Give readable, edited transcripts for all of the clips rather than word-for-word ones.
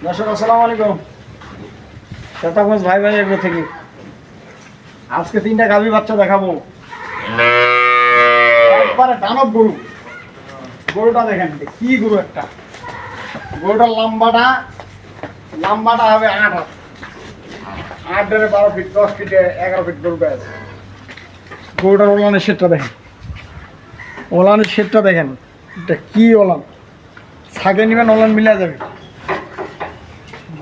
দর্শক আসসালামু আলাইকুম। শেতাগঞ্জ ভাই ভাই এগুলো থেকে আজকে 3টা গাভী বাচ্চা দেখাবো। একবারে দানব গরু। গরুটা দেখেন কি গরু একটা। গরুটার লম্বাটা হবে 8 হাত। 8 ধরে 12 ফিট, 10 ফিটে 11 ফিট গরুটা আছে। গরুটার ওলানের শেডটা দেখেন। ওলানের শেডটা দেখেন, এটা কি ওলান। ছাগে নিবেন ওলান মিলা যাবে।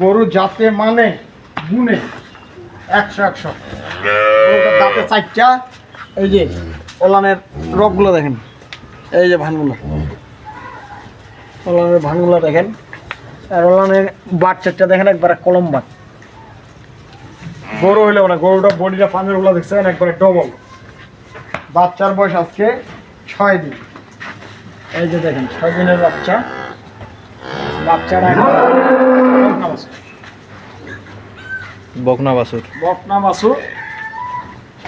গরু জাতে মানে গুনে 100 গরুটার দাঁতে 4টা। এই যে ওলানের রগগুলো দেখেন, এই যে ভানগুলো, ওলানের ভানগুলো দেখেন। আর ওলানের বাচ্চাটা দেখেন, একবারে কলম বাট। গরু হইলেও না, গরুটা বডিটা পাঞ্জারগুলো দেখছেন একবারে ডবল। বাচ্চার বয়স আজকে 6 দিন। এই যে দেখেন 6 দিনের বাচ্চা। বাচ্চারা বকনা বাছুর।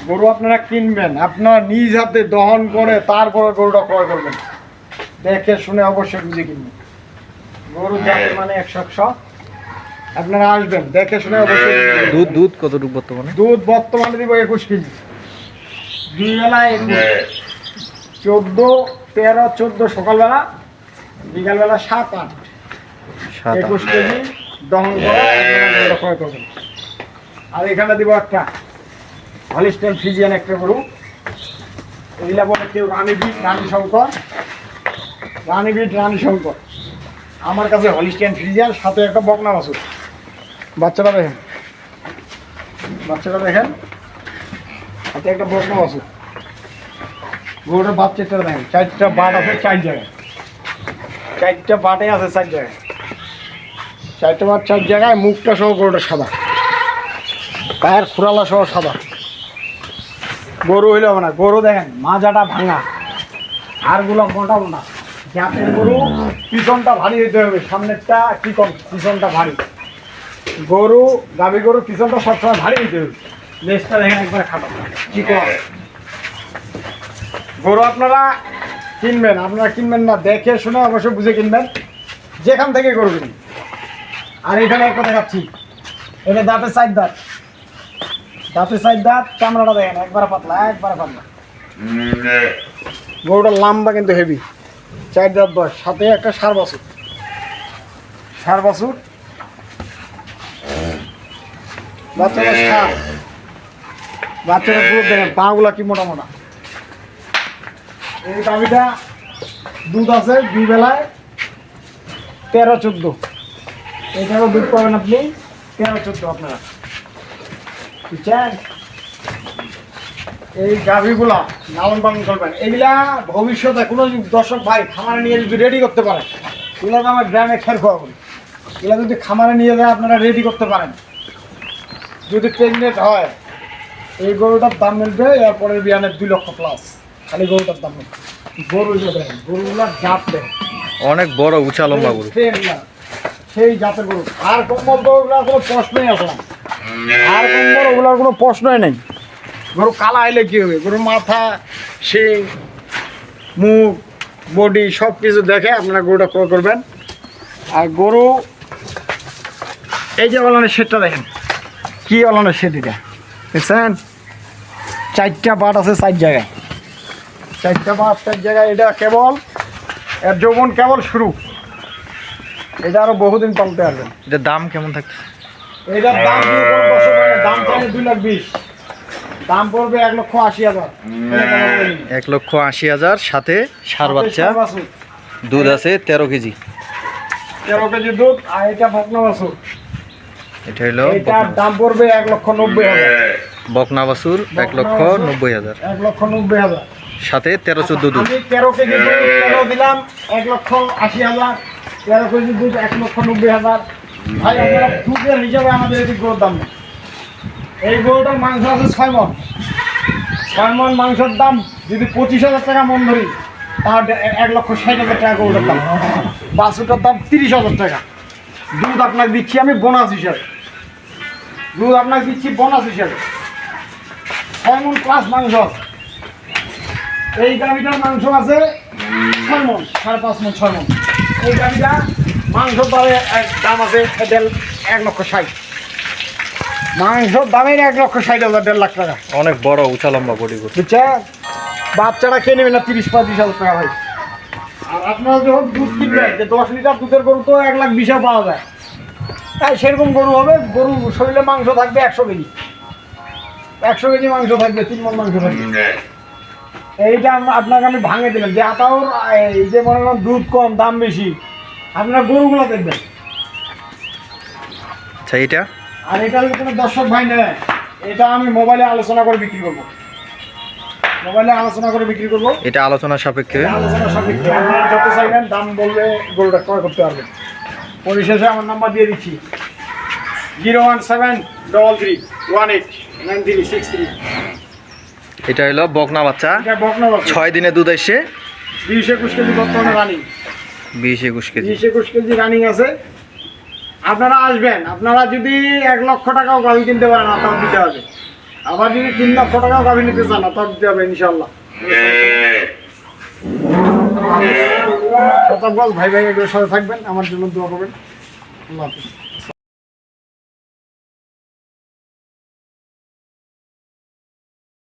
গরু আপনারা কিনবেন, আপনারা নিজ হাতে দহন করে তারপরে গরুটা ক্রয় করবেন। দেখে শুনে অবশ্যই বুঝে কিনবেন। গরু জাতের মানে 100। আপনারা আসবেন, দেখে শুনে অবশ্যই। দুধ কতটুকু বর্তমানে? দুধ বর্তমানে দিব 21 কেজি। 2 বেলায় 14 সকালবেলা, বিকালবেলা 7, 8, 21 কেজি দহন করে আপনারা ক্রয় করবেন। আর এখানে দিব একটা হলিস্টাইন ফ্রিজিয়ান একটা গরু। এগুলা বলে কেউ রানীবিট, রানী শঙ্কর। আমার কাছে হলিস্টাইন ফ্রিজিয়ান, সাথে একটা বকনা বাছুর। বাচ্চাটা দেখেন, সাথে একটা বকনা বাছুর। গরুটার বাচ্চাটা দেখেন, 4টা বাট আছে 4 জায়গায়। 4টা বাটে আছে 4 জায়গায়। 4টা বাট 4 জায়গায়। মুখটা সহ গরুটা সাদা, গায়ের খুরালা সহ সাদা। গরু হইলে হবে না। গরু দেখেন মাজাটা ভাঙা, আরগুলো মোটা মোটা। জাতের গরু পিছনটা ভারী হইতে হবে, সামনেরটা চিকন, পিছনটা ভারী। গাভী গরু পিছনটা সবসময় ভারী হইতে হবে। লেজটা দেখেন একবারে খাটো চিকন। গরু আপনারা কিনবেন না, দেখে শুনে অবশ্যই বুঝে কিনবেন, যেখান থেকে গরু কিনবেন। আর এখানে একটা দেখাচ্ছি, এটা দাঁতের 4 দাঁত। চামড়াটা দেখেন একবারে পাতলা। গরুটা লম্বা কিন্তু হেভি। 4 দাঁত বয়স, সাথে একটা ষাঁড় বাছুর। বাচ্চারা পুরো দেখেন পাগুলা কি মোটা মোটা। এই গাভীটা দুধ আছে 2 বেলায় 13-14। এটারও দুধ পাবেন আপনি 13-14 আপনারা, বুঝছেন? এই গাভীগুলা লালন পালন করবেন। এগুলা ভবিষ্যতে কোনো দর্শক ভাই খামারে নিয়ে যদি রেডি করতে পারেন, এগুলো তো আমার গ্রামে খের খাওয়াবো। এগুলো যদি খামারে নিয়ে যায় আপনারা রেডি করতে পারেন, যদি প্রেগনেন্ট হয়, এই গরুটার দাম মিলবে এরপরের বিয়ানে 2 লক্ষ প্লাস। খালি গরুটার দাম মিলবে। গরুগুলার জাত দেয় অনেক বড় উঁচা লম্বা গরু, সেই জাতের গরু। আর কম্বল গরুগুলার কোনো প্রশ্নই আসে না। ওগুলার কোনো প্রশ্নই নেই। গরু কালা হইলে কি হবে? গরুর মাথা, শিং, মুখ, বডি সব কিছু দেখে আপনারা গরুটা ক্রয় করবেন। আর গরু এই যে ওলানের শেডটা দেখেন, কি ওলানের শেড এটা দেখছেন? 4টা বাট আছে 4 জায়গায়। 4টা বাট 4 জায়গায়। এটা কেবল এর যৌবন কেবল শুরু। এটা আরো বহুদিন পালতে পারবেন। এটার দাম কেমন থাকছে? এটার দাম দাম চাইলে 2,20,000, দাম পড়বে 1,80,000। 1,80,000, সাথে ষাঁড় বাচ্চা, দুধ আছে 13 কেজি। 13 কেজি দুধ। আর এটা বকনা বাছুর, এটা হলো এটার দাম পড়বে 1,90,000। বকনা বাছুর 1,90,000, 1,90,000, সাথে 13-14 দুধ। আমি 13 কেজি দুধ দিলাম 1,80,000। 13 কেজি দুধ 1,90,000। ভাই আপনারা দুধের হিসাবে আমাদের এদিক গরুর দাম নেই। এই গরুটার মাংস আছে 6 মণ। 6 মণ মাংসের দাম যদি 25,000 টাকা মন ধরি, তাহলে 1,60,000 টাকা গরুটার দাম। বাছুরটার দাম 30,000 টাকা। দুধ আপনাকে দিচ্ছি আমি বোনাস হিসাবে। 6 মণ প্লাস মাংস আছে। এই গাভীটার মাংস আছে 6 মণ, 5.5 মণ, 6 মণ। এই গাভীটা মাংসর দাম আছে 1,60,000। মাংসর দামের 1,60,000, 1.5 লাখ টাকা। অনেক বড় উঁচা লম্বা বডি করছে। বুঝছেন? বাচ্চারা খেয়ে নেবে না 30-35,000 টাকা ভাই। আর আপনারা যখন দুধ কিনবেন, যে 10 লিটার দুধের গরু তো 1,20,000 পাওয়া যায়, তাই সেরকম গরু হবে। গরু শরীরে মাংস থাকবে 100 কেজি, 100 কেজি মাংস থাকবে, 3 মণ মাংস থাকবে। এইটা আপনাকে আমি ভাঙে দিলাম যে আতাওর এই যে মনে করেন দুধ কম দাম বেশি, আপনারা গরুগুলো দেখবেন। আচ্ছা এটা আর এটা যদি কোনো দর্শক ভাই নেয়, এটা আমি মোবাইলে আলোচনা করে বিক্রি করবো, মোবাইলে আলোচনা করে বিক্রি করবো। এটা আলোচনা সাপেক্ষে। আলোচনা সাপেক্ষে আপনারা যত চাইবেন দাম বললে গরুটা ক্রয় করতে পারবেন। পরিশেষে আমার নাম্বার দিয়ে দিচ্ছি 01733189363। এটা হলো বকনা বাচ্চা, এটা বকনা বাচ্চা, 6 দিনে দুধ এসে 20-21 কেজি বর্তমানে রানিং, 20-21 কেজি। 20-21 কেজি রানিং আছে। আপনারা আসবেন, আপনারা যদি 1 লক্ষ টাকাও গাভী কিনতে পারেন না, তাও দিতে হবে। আবার যদি 3 লক্ষ টাকাও গাভী নিতে চান না, তাও দিতে হবে ইনশাল্লাহ। শতাব্দ ভাই ভাই এগুলোর সাথে থাকবেন, আমার জন্য দোয়া করবেন। আল্লাহ হাফিজ।